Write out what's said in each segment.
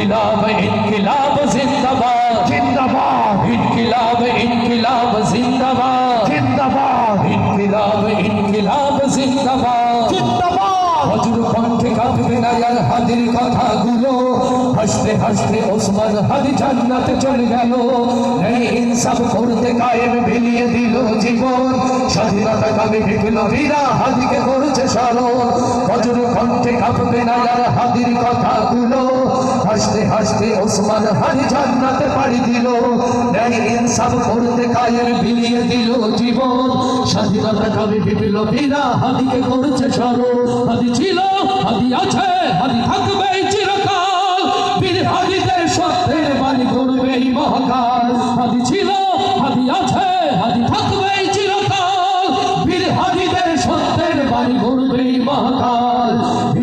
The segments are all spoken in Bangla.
इनकिलाब इनकिलाब जिंदाबाद जिंदाबाद इनकिलाब इनकिलाब जिंदाबाद जिंदाबाद इनकिलाब इनकिलाब जिंदाबाद जिंदाबाद वज्र কণ্ঠে কাঁপবে না আর হাদির কথাগুলো হাসতে হাসতে ওসমান হাদি জান্নাতে চলে গেল এই ইনসাফ করতে কায়েম বিলিয়ে দিল জীবন স্বাধীনতা কামী বিপ্লবীরা হাদিকে করেছে স্মরণ বজ্র কণ্ঠে কাঁপবে না আর হাদির কথাগুলো হাসতে হাসতে ওসমান হাদি জান্নাতে পাড়ি দিল এই ইনসাফ করতে কায়েম বিলিয়ে দিল জীবন স্বাধীনতা কামী বিপ্লবীরা হাদিকে করেছে স্মরণ হাদি ছিল হাদি আছে হাদি থাকবে চিরকাল বীর হাদিদের সত্যের বাণী করবে এই মহাকাল হাদি ছিল হাদি আছে হাদি থাকবে চিরকাল বীর হাদিদের সত্যের বাণী করবে এই মহাকাল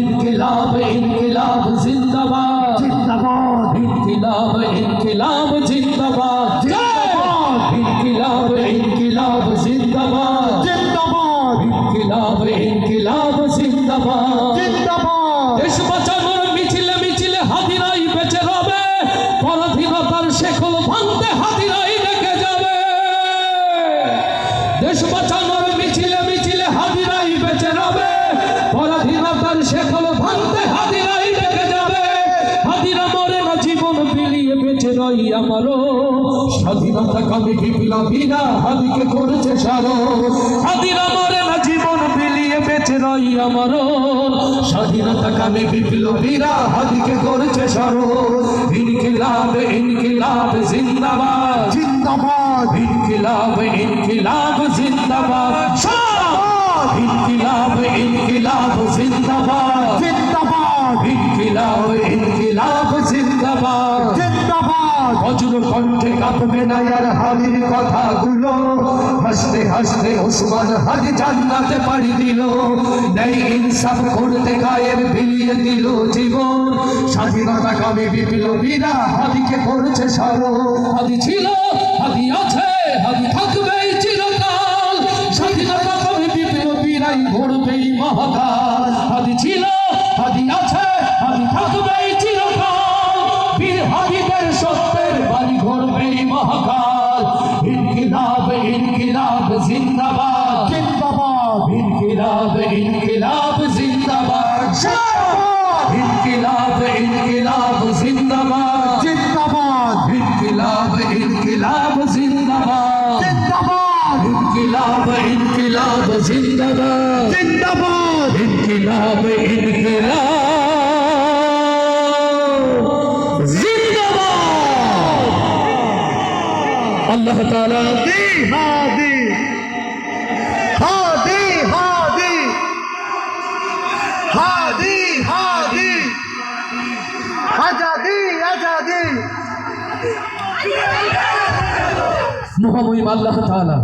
ইনকিলাব ইনকিলাব জিন্দাবাদ जिंदाबाद ইনকিলাব ইনকিলাব জিন্দাবাদ जिंदाबाद ইনকিলাব ইনকিলাব জিন্দাবাদ जिंदाबाद ইনকিলাব ইনকিলাব জিন্দাবাদ जिंदाबाद দেশ বাঁচানোর মিছিলে মিছিলে হাদিরাই বেঁচে রবে পরাধীনতার শেকল ভাঙতে হাদিরাই ডেকে যাবে দেশ বাঁচানোর মিছিলে মিছিলে হাদিরাই বেঁচে রবে পরাধীনতার শেকল ভাঙতে হাদিরাই ডেকে যাবে হাদিরা মরে না জীবন বিলিয়ে বেঁচে রই আমারও স্বাধীনতা কামী বিপ্লবীরা হাদিকে করেছে স্মরণ হাদিরা মরে না জীবন বিলিয়ে বেঁচে রই আমারও স্বাধীনতা কামী বিপ্লবীরা হাদিকে করেছে স্মরণ ইনকিলাব ইনকিলাব জিন্দাবাদ जिंदाबाद ইনকিলাব ইনকিলাব জিন্দাবাদ ইনকিলাব ইনকিলাব জিন্দাবাদ जिंदाबाद ইনকিলাব ইনকিলাব জিন্দাবাদ जिंदाबाद বজ্র কণ্ঠে কাঁপবে না আর হাদির কথাগুলো হাসতে হাসতে ওসমান হাদি জান্নাতে পাড়ি দিল নেই ইনসাফ করতে কায়েম বিলিয়ে দিল জীবন স্বাধীনতা কামী বিপ্লবীরা হাদিকে করেছে স্মরণ হাদি ছিল হাদি আছে হাদি থাকবে চিরকাল স্বাধীনতা কামী বিপ্লবীরাই গড়বে এই মহাকাল হাদি ছিল হাদি আছে হাদি থাকবে চিরকাল বীর হাদিদের সত্যের বাড়ি গড়বে এই মহাকাল ইনকিলাব ইনকিলাব জিন্দাবাদ जिंदाबाद ইনকিলাব ইনকিলাব জিন্দাবাদ ইনকিলাব ইনকিলাব জিন্দাবাদ जिंदाबाद ইনকিলাব ইনকিলাব জিন্দাবাদ जिंदाबाद ইনকিলাব ইনকিলাব জিন্দাবাদ जिंदाबाद ইনকিলাব ইনকিলাব জিন্দাবাদ আল্লাহ তাআলা हादी हादी हादी हादी हादी आजादी आजादी মহামহিম আল্লাহ তাআলা